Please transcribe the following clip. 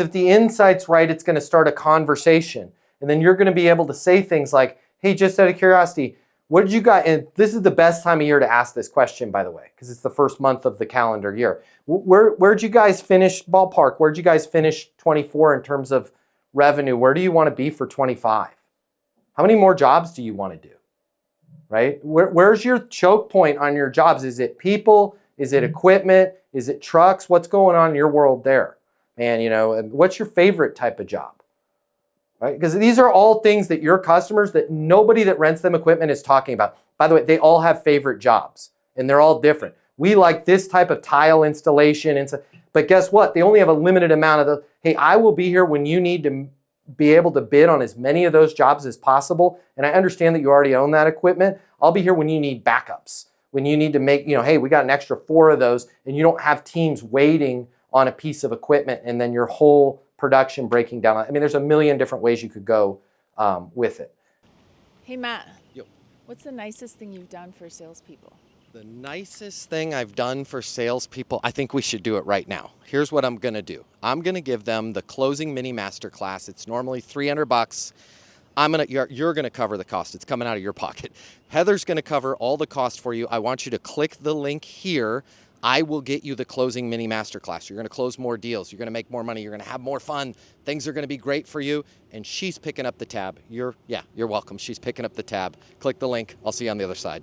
If the insight's right, it's going to start a conversation. And then you're going to be able to say things like, hey, just out of curiosity, what did you guys, and this is the best time of year to ask this question, by the way, because it's the first month of the calendar year. Where'd you guys finish, ballpark, where'd you guys finish 24 in terms of revenue? Where do you want to be for 25? How many more jobs do you want to do, right? Where's your choke point on your jobs? Is it people? Is it equipment? Is it trucks? What's going on in your world there? And, what's your favorite type of job? Right? Because these are all things that your customers, that nobody that rents them equipment is talking about. By the way, they all have favorite jobs and they're all different. We like this type of tile installation. But guess what? They only have a limited amount of the, hey, I will be here when you need to be able to bid on as many of those jobs as possible. And I understand that you already own that equipment. I'll be here when you need backups, when you need to make, hey, we got an extra 4 of those and you don't have teams waiting on a piece of equipment and then your whole production breaking down. I mean, there's a million different ways you could go with it. Hey, Matt. Yep. What's the nicest thing you've done for salespeople? The nicest thing I've done for salespeople, I think we should do it right now. Here's what I'm going to do. I'm going to give them the closing mini masterclass. It's normally $300. You're going to cover the cost. It's coming out of your pocket. Heather's going to cover all the cost for you. I want you to click the link here. I will get you the closing mini masterclass. You're going to close more deals. You're going to make more money. You're going to have more fun. Things are going to be great for you. And she's picking up the tab. You're welcome. She's picking up the tab. Click the link. I'll see you on the other side.